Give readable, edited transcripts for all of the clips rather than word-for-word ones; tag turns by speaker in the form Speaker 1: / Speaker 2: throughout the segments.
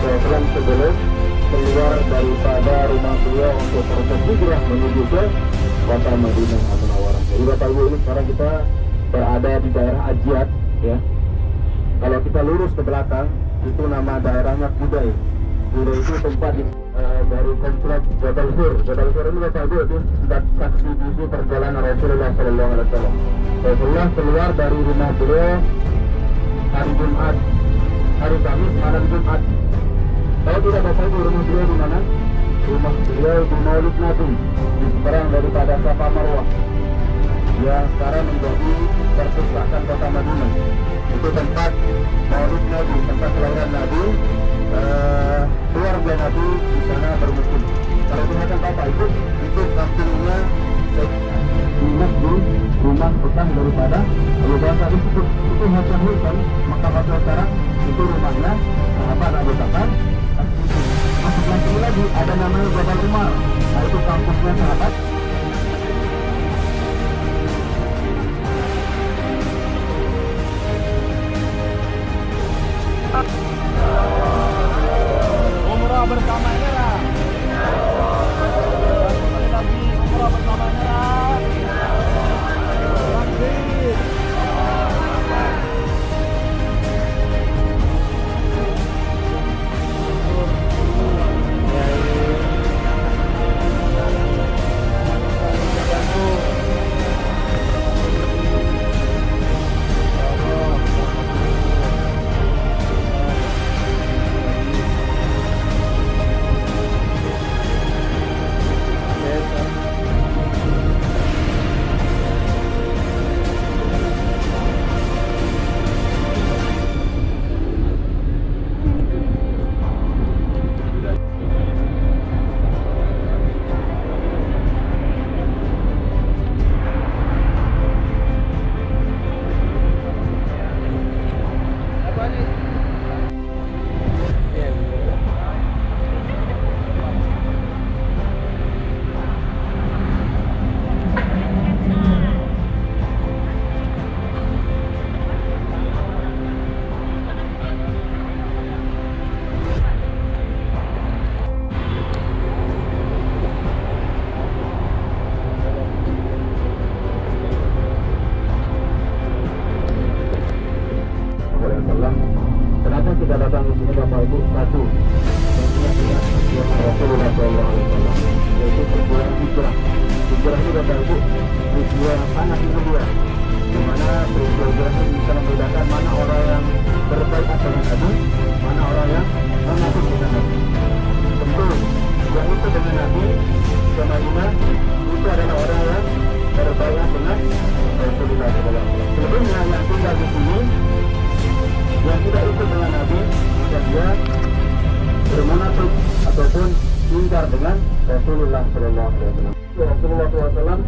Speaker 1: SAW sebelum keluar daripada rumah beliau untuk proses hijrah menuju ke kota Madinah Munawwarah. Jadi Bapak Ibu, ini sekarang kita berada di daerah Ajiat ya. Kalau kita lurus ke belakang itu nama daerahnya Kudai. Kudai itu tempat dari komplek Jabal Hur. Jabal Hur ini Bapak Ibu itu saksi bisu perjalanan Rasulullah SAW. Rasulullah keluar dari rumah beliau hari Jumat, hari Kamis malam Jumat. Tahu tidak Bapak Ibu rumah beliau di mana? Rumah beliau di Maulid Nabi, di seberang daripada Safa Marwah, yang sekarang menjadi perpustakaan kota Madinah. Itu tempat Maulid Nabi, tempat kelahiran Nabi. Keluarga Nabi di sana bermukim. Kalau perhatikan Bapak Ibu, itu kampungnya di rumah bekas daripada Abu Bakar. Itu Hasan Husain, maka Bakar sekarang itu rumahnya sahabat Abu Bakar. Masuk lagi ada namanya Jabal Umar. Nah itu kampungnya sahabat.
Speaker 2: Umrah bersamanya lah. Lagi umrah bersamanya lah. Takbir. Kenapa kita datang di sini Bapak Ibu? Satu, Rasulullah SAW, yaitu perjuangan hijrah. Hijrah itu Bapak Ibu peristiwa yang sangat mulia, di mana peristiwa hijrah itu bisa membedakan mana orang yang berbaikat dengan Nabi, mana orang yang mengaku dengan Nabi. Tentu yang itu dengan Nabi ke Madinah itu adalah orang yang berbaikat dengan Rasulullah SAW. Sebelumnya yang tinggal di sini yang tidak ikut dengan Nabi dan dia bermunafik ataupun ingkar dengan Rasulullah SAW. Rasulullah SAW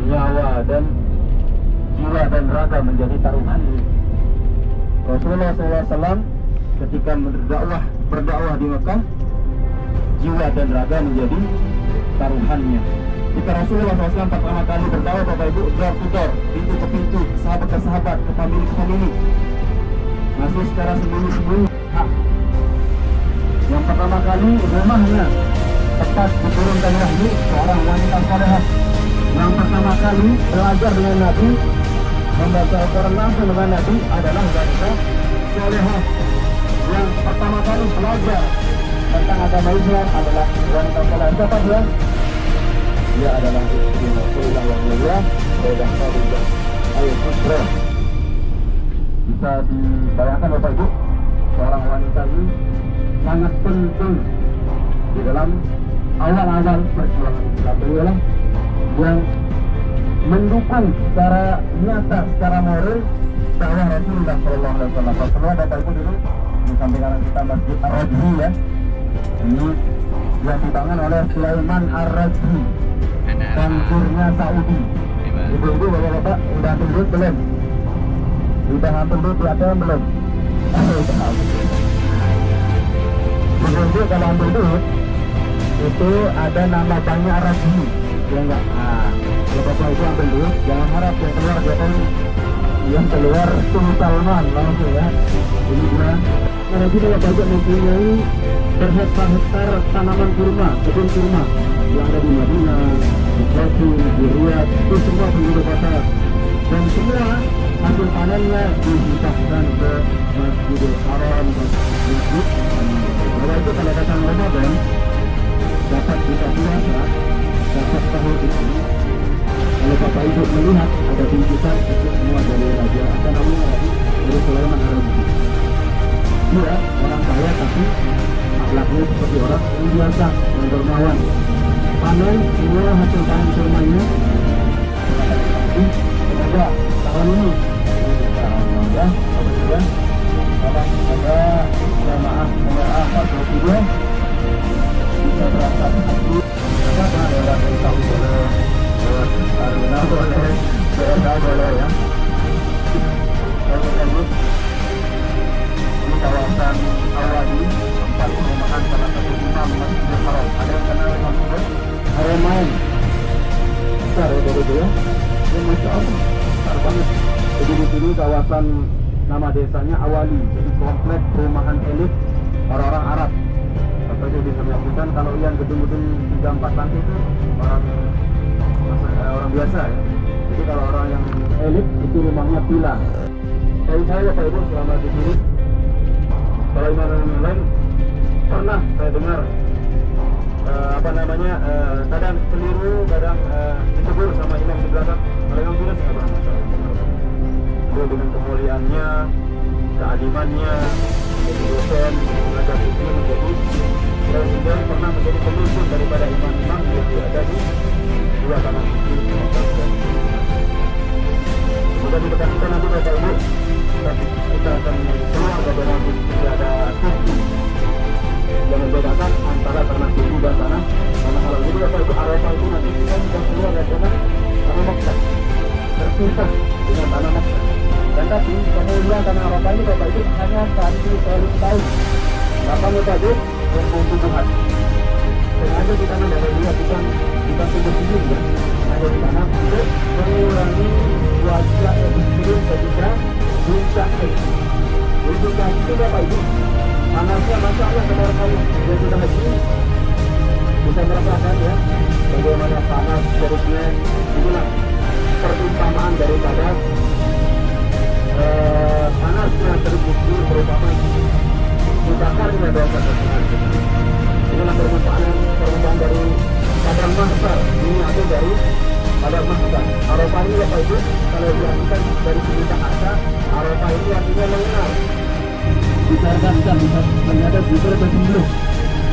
Speaker 2: nyawa dan jiwa dan raga menjadi taruhan. Rasulullah SAW ketika berdakwah di Mekah, jiwa dan raga menjadi taruhannya. Ketika Rasulullah SAW pertama kali berdakwah Bapak Ibu, door to door, pintu ke pintu, sahabat ke sahabat, ke famili, masih secara sembunyi-sembunyi. Yang pertama kali rumahnya tepat diturunkan wahyu seorang wanita salehah. Yang pertama kali belajar dengan Nabi, membaca Al-Quran langsung dengan Nabi adalah wanita salehah. Yang pertama kali belajar tentang agama Islam adalah wanita salehah. Siapa dia? Dia adalah istri Rasulullah yang mulia, Sayyidah Khadijah Al-Kubra. Bisa dibayangkan Bapak Ibu, seorang wanita ini sangat penting di dalam awal-awal perjuangan Islam. Beliau yang mendukung secara nyata, secara moral dakwah Rasulullah SAW. Rasulullah Bapak Ibu dulu di samping kanan kita Masjid Ar-Rajhi ya. Ini yang dibangun oleh Sulaiman Ar-Rajhi, bankirnya Saudi. Ibu-ibu, bapak-bapak, udah tunduk belum? Udah ngantuk dulu di ATM belum? Udah. Ibu-ibu kalau ambil duit itu ada nama banknya Ar-Rajhi, ya enggak? Nah, kalau bapak itu ambil duit, jangan harap yang keluar Jokowi. yang keluar King Salman langsung ya. Ini dia. Karena kita Bapak mempunyai berhektar-hektar tanaman kurma, kebun kurma yang ada di Madinah, di Kuala, di Riyadh, itu semua penduduk kota. Dan semua hasil panennya dihisapkan ke Masjidil Haram, masjid. Bahwa itu kalau datang Ramadan dapat buka puasa, dapat sahur itu. Kalau Bapak Ibu melihat ada bingkisan itu semua dari Raja apa namanya lagi dari Sulaiman Arabi. Dia orang kaya tapi akhlaknya seperti orang yang biasa, yang dermawan. Panen semua hasil panen kurmanya. Semoga tahun ini semoga kemudian semoga jamaah Pak Presiden bisa berangkat haji apa lewat tahun boleh lewat Aruna boleh BSA boleh ya. Di kawasan Awadi tempat perumahan salah satu imam Masjidil Haram. Ada yang kenal dengan Haramain? Besar ya dari itu ya. Ya Masya Allah, besar banget. Jadi di sini kawasan nama desanya Awali, jadi kompleks perumahan elit orang-orang Arab. Bapak itu bisa menyaksikan kalau yang gedung-gedung 3-4 lantai itu orang biasa ya. Jadi kalau orang yang elit itu rumahnya villa. Kalau saya Bapak Ibu selama di sini, kalau imam yang lain pernah saya dengar kadang keliru, kadang ditegur sama imam di belakang. Kalau imam sudah saya pernah dia dengan kemuliaannya, keadimannya, menjadi dosen, mengajar fikih, menjadi presiden, pernah menjadi pemimpin daripada imam-imam yang ada di dua tanah suci. Semoga diberkati nanti Bapak Ibu. Kita akan keluar dari rambut, tidak ada bukti yang membedakan antara tanah suci dan tanah halal. Jadi Bapak Ibu, Arafah itu nanti kita sudah keluar dari tanah Makkah, terpisah dengan tanah Makkah. Dan tapi kemudian tanah Arafah ini Bapak Ibu hanya 1 tahun. Kapan Bapak Ibu? Tumbuh-tumbuhan. Sengaja di tanah dari dia bukan tumbuh sendiri ya. Ada di tanah untuk mengurangi wajah yang disebut ketika puncak haji. Jadi puncak haji itu Bapak Ibu panasnya Masya Allah keluar kali. Dia sudah haji bisa merasakan ya bagaimana panas terusnya. Itulah perumpamaan daripada panasnya terbukti merupakan dibakarnya dosa kesalahan kita. Inilah perumpamaan dari Padang Mahsyar. Ini ada dari Padang Mahsyar. Arafah ini Bapak Ibu kalau diartikan dari segi bahasa, Arafah ini artinya mengenal. Bisa ternyata juga bersembelih.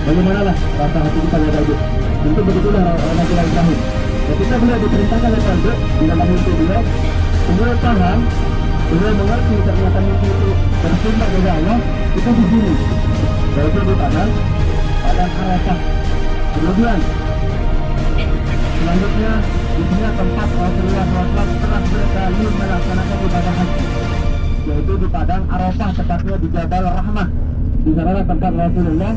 Speaker 2: Bagaimanalah rasa hati kita Bapak Ibu? Tentu begitulah Nabi Ibrahim. Ketika beliau diperintahkan oleh Raja di dalam mimpi beliau, beliau paham, beliau mengerti ternyata mimpi itu bersumpah kepada Allah itu di sini, yaitu di Padang Arafah. Kemudian selanjutnya di sini tempat Rasulullah SAW telah berkali melaksanakan ibadah haji, yaitu di Padang Arafah, tepatnya di Jabal Rahmah. Di sana tempat Rasulullah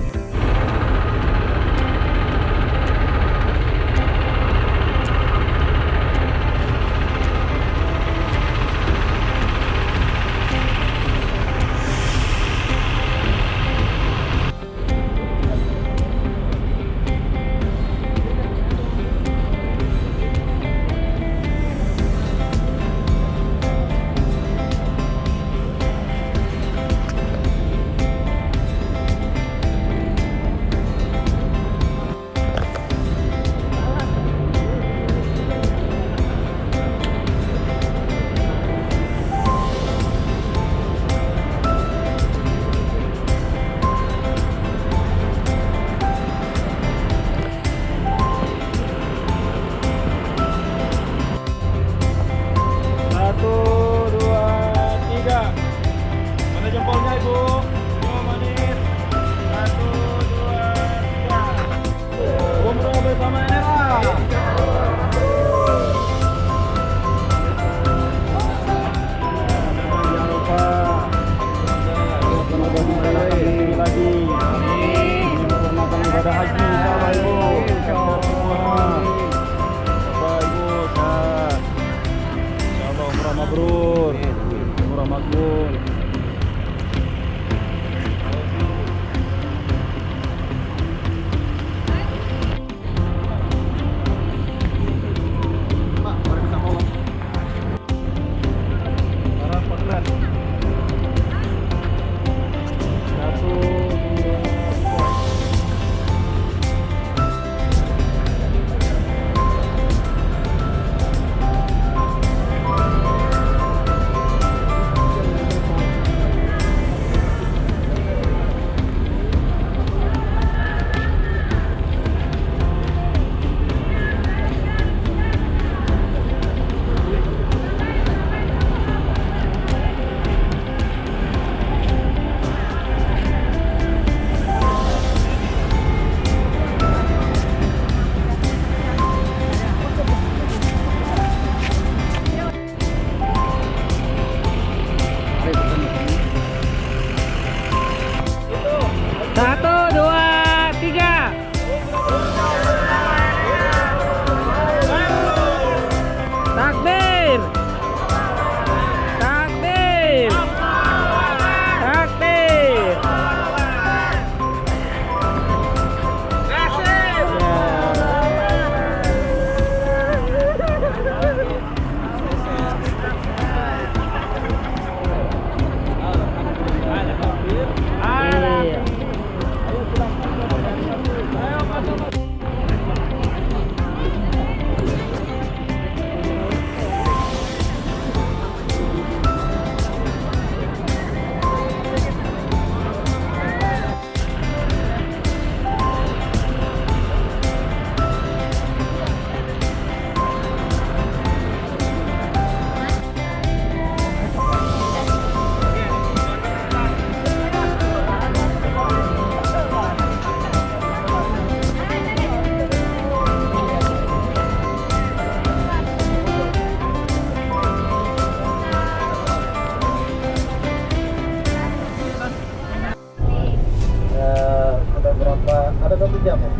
Speaker 2: jam ya?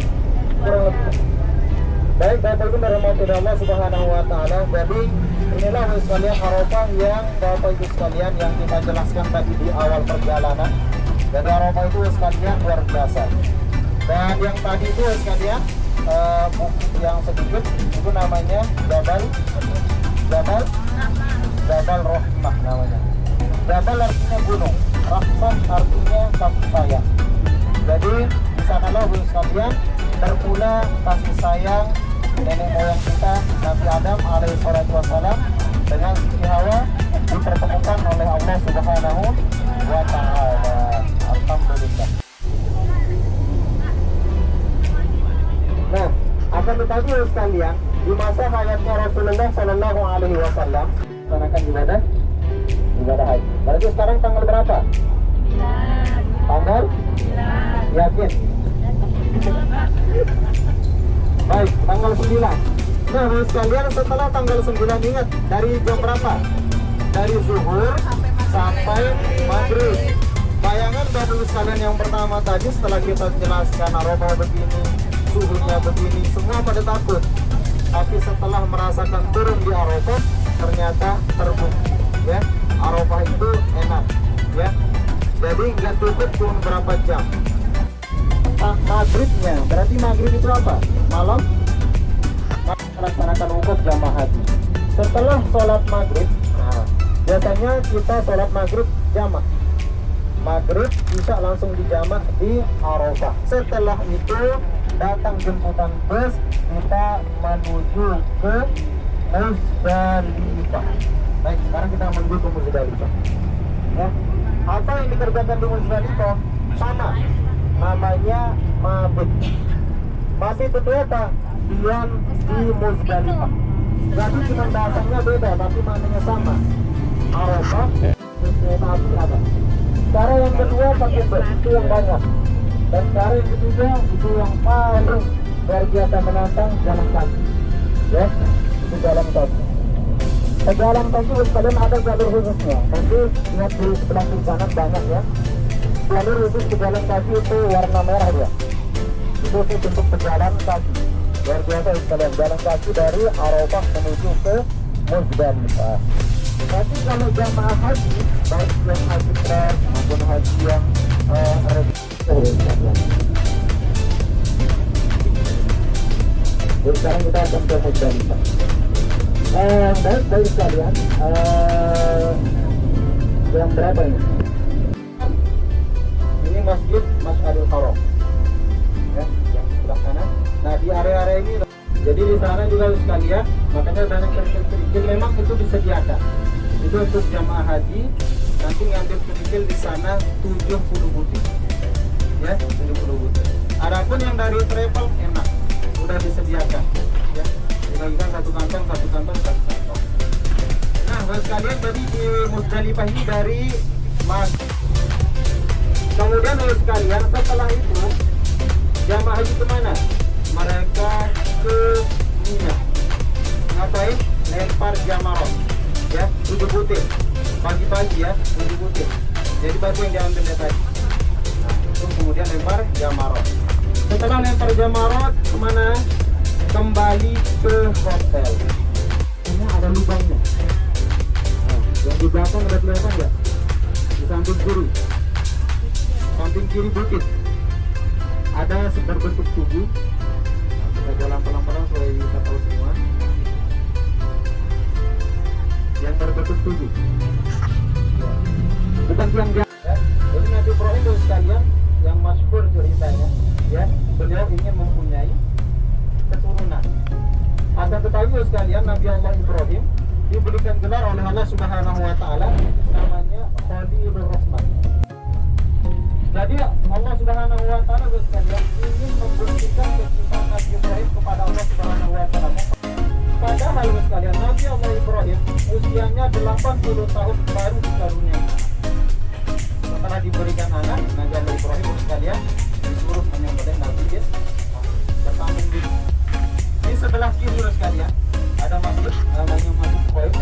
Speaker 2: Kurang lebih. Baik, Bapak Ibu dirahmati Allah Subhanahu wa taala. Jadi inilah sekalian Arafah yang Bapak Ibu sekalian yang kita jelaskan tadi di awal perjalanan. Jadi Arafah itu sekalian luar biasa. Dan yang tadi itu sekalian bukit yang sedikit itu namanya Jabal Rahmah namanya. Jabal artinya gunung, Rahmah artinya kasih sayang. Jadi di sanalah Bapak sekalian bermula kasih sayang nenek moyang kita Nabi Adam alaihissalatu wassalam dengan Siti Hawa dipertemukan oleh Allah Subhanahu wa taala. Alhamdulillah. Nah, akan tetapi sekalian di masa hayatnya Rasulullah Shallallahu Alaihi Wasallam melaksanakan ibadah haji. Berarti sekarang tanggal berapa? Tanggal? Yakin? Baik, tanggal 9. Nah, sekalian setelah tanggal 9 ingat dari jam berapa? Dari zuhur sampai maghrib. Bayangan Bapak sekalian yang pertama tadi setelah kita jelaskan Arafah begini, suhunya begini, semua pada takut. Tapi setelah merasakan turun di Arafah, ternyata terbukti ya, Arafah itu enak ya. Jadi nggak cukup cuma berapa jam. Maghribnya, berarti maghrib itu apa? Malam melaksanakan wukuf jamaah haji. Setelah sholat maghrib, nah, biasanya kita sholat maghrib jamaah. Maghrib bisa langsung dijamak di Arafah. Setelah itu datang jemputan bus, kita menuju ke Muzdalifah. Baik, sekarang kita menuju ke Muzdalifah. Ya, apa yang dikerjakan di Muzdalifah sama, namanya mabit. Mabit itu apa? Diam di Muzdalifah. Jadi cuma bahasanya beda, tapi maknanya sama. Arafah, tapi apa? Cara yang kedua pakai bus, itu yang banyak. Dan cara yang ketiga itu yang paling luar biasa menantang, jalan kaki. Ya, itu jalan kaki. Jalan kaki sekalian ada jalur khususnya. Nanti lihat di sebelah kiri kanan banyak ya. Jalur khusus pejalan kaki itu warna merah dia. Itu untuk pejalan kaki. Luar biasa sekalian, jalan kaki dari Arafah menuju ke Muzdalifah. Tapi kalau jamaah haji, baik yang haji pres maupun haji yang jadi sekarang kita akan ke Muzdalifah. Baik sekalian, yang berapa ini? Ini masjid Masjidil Haram, ya, yang sebelah kanan. Nah di area-area ini, jadi di sana juga sekalian, makanya banyak kerikil-kerikil memang itu disediakan. Itu untuk jamaah haji, nanti ngambil kerikil di sana 70 butir, ya 70 butir. Adapun yang dari travel enak, udah disediakan, ya dibagikan satu kantong. Nah, buat sekalian tadi di Muzdalifah ini dari Mas. Kemudian buat sekalian setelah itu jamaah haji kemana? Mereka ke Mina. Ngapain? Lempar jamarot. Ya, 7 butir pagi-pagi ya, 7 butir. Jadi batu yang diambil dari tadi. Nah, itu kemudian lempar jamarot. Setelah lempar jamarot kemana? Kembali ke hotel. Ini ada lubangnya. Nah, yang di belakang ada kelihatan nggak? Di samping kiri. Samping kiri bukit. Ada berbentuk tubuh. Nah, kita jalan pelan-pelan supaya kita tahu semua. Yang berbentuk tubuh, bukan tiang ya. Jadi Nabi Ibrahim itu sekalian yang masyhur ceritanya, ya beliau ingin mempunyai keturunan. Akan tetapi sekalian Nabi Allah Ibrahim diberikan gelar oleh Allah Subhanahu Wa Taala namanya Khalilur Rahman. Jadi Allah Subhanahu Wa Taala sekalian ingin membuktikan kecintaan Nabi Ibrahim kepada Allah Subhanahu Wa Taala. Padahal sekalian Nabi Allah Ibrahim usianya 80 tahun baru dikaruniai. Setelah diberikan anak, Nabi Allah Ibrahim sekalian disuruh menyembelih Nabi bertanggung diri. Di sebelah kiri sekalian ada masjid namanya Masjid Qaib.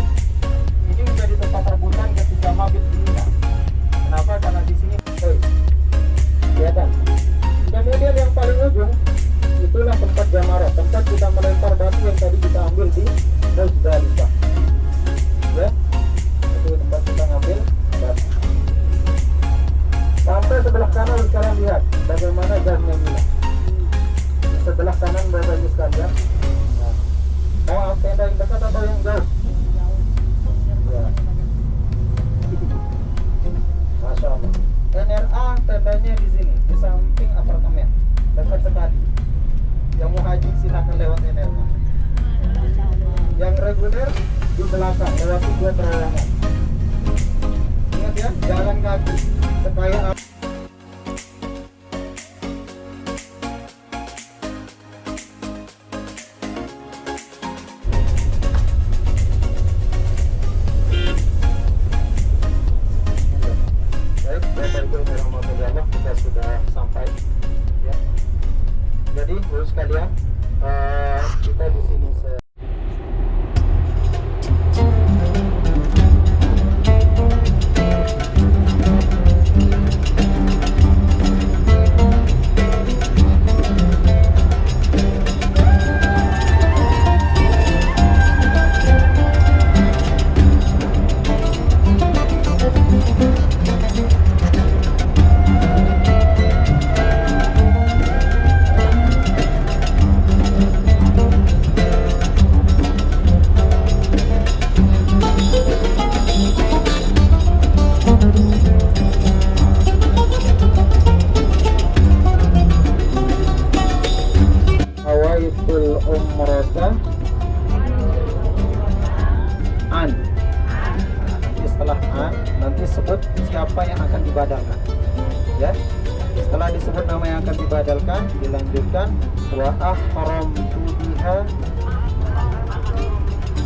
Speaker 2: Ini menjadi tempat rebutan ketika mabit di Mina. Kenapa? Karena di sini Qaib. Ya kan? Kemudian yang paling ujung benar di belakang lewati 2 terowongan. Ingat ya, jalan kaki supaya kita sudah sampai ya. Jadi terus sekalian kita di sini umrata an. Setelah an nanti sebut siapa yang akan dibadalkan ya. Setelah disebut nama yang akan dibadalkan, dilanjutkan wa ahramtu biha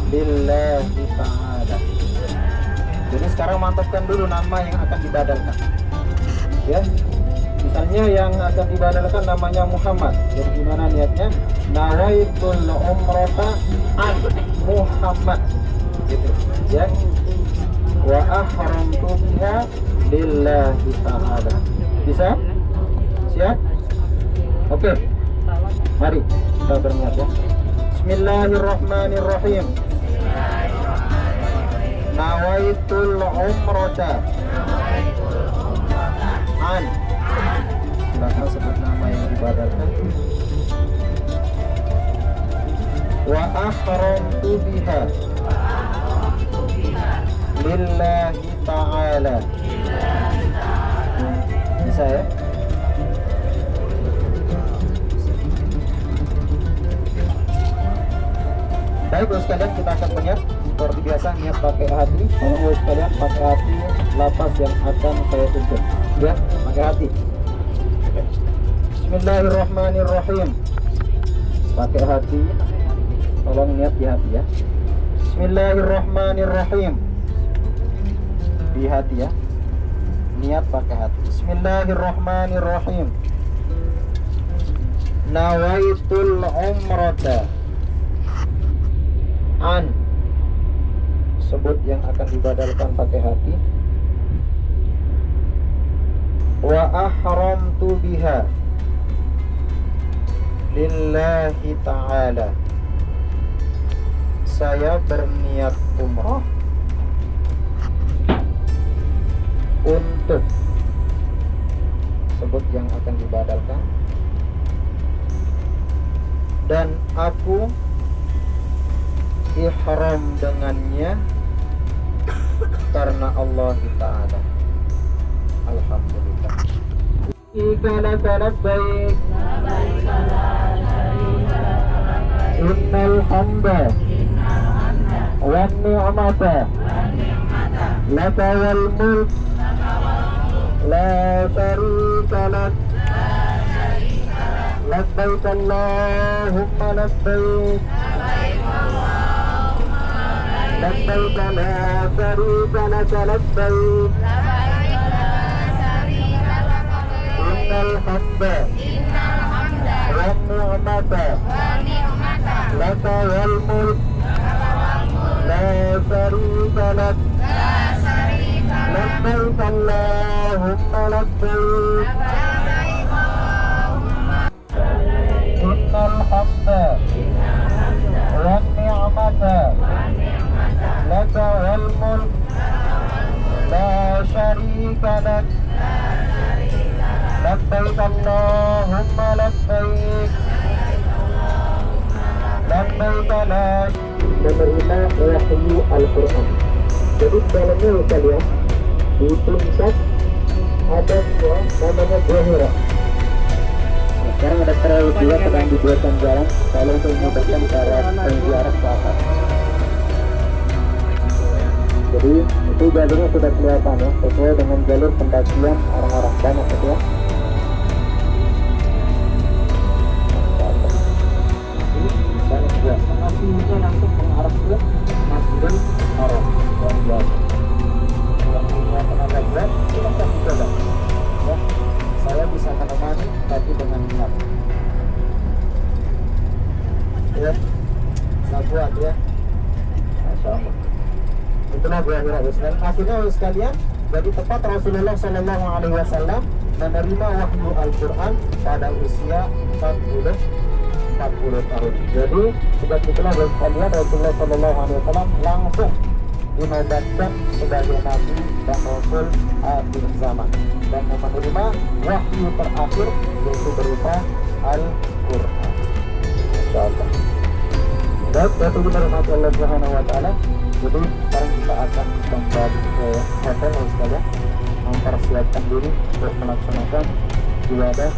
Speaker 2: lillahi ta'ala. Jadi sekarang mantapkan dulu nama yang akan dibadalkan ya. Misalnya yang akan dibadalkan namanya Muhammad. Jadi gimana niatnya? Nawaitul umrata an Muhammad gitu ya. Wa ahramtu biha lillahi ta'ala. Bisa? Siap? Oke. Mari kita berniat ya. Bismillahirrahmanirrahim. Nawaitul umrata an. Silakan sebut nama yang dibadalkan. Wa ahramtu biha lillahi ta'ala. Bisa ya? Baik bos sekalian, kita akan berniat seperti biasa, niat pakai hati. Kalau bos sekalian pakai hati lapas yang akan saya tuntut ya, pakai hati. Bismillahirrahmanirrahim. Pakai hati. Tolong niat di hati ya. Bismillahirrahmanirrahim. Di hati ya. Niat pakai hati. Bismillahirrahmanirrahim. Nawaitul umrata an. Sebut yang akan dibadalkan pakai hati. Wa ahramtu biha lillahi ta'ala. Saya berniat umrah untuk, sebut yang akan dibadalkan, dan aku ihram dengannya karena Allah Ta'ala. Alhamdulillah. Laka labbaik innal hamda wan ni'mata laka wal mulk la syarika lak labbaik Allahumma labbaik labbaik la syarika lak labbaik innal hamda wan ni'mata laka wal mulk la syarika lak labbaik Allahumma labbaik innal hamda wan ni'mata laka wal mulk la syarika lak labbaik Allahumma labbaik labbaik la. Menerima wahyu Al-Quran. Jadi dalamnya kalian di puncak ada dua namanya Johira. Sekarang ada terlalu dua sedang dibuatkan jalan kalau untuk memudahkan para penziarah ke atas. Jadi itu jalurnya sudah kelihatan ya, sesuai dengan jalur pendakian orang-orang banyak gitu ya. Banyak juga, masih bisa langsung mengarah ke Masjidil Haram. Yang punya tenaga berat, silahkan dicoba. Ya, saya bisa menemani, tapi dengan niat. Ya, nggak kuat ya. Masya Allah. Itulah berakhirnya dan akhirnya sekalian, jadi tepat Rasulullah Shallallahu Alaihi Wasallam menerima wahyu Al-Quran pada usia 40 tahun. Jadi sebab itulah sekalian Rasulullah Shallallahu Alaihi Wasallam langsung dinobatkan sebagai Nabi dan Rasul akhir zaman dan menerima wahyu terakhir yaitu berupa Al-Quran. Insyaallah. Dan itu berkat Allah Subhanahu Wa Taala. Jadi sekarang kita akan kembali ke hotel sekalian, mempersiapkan diri untuk melaksanakan ibadah.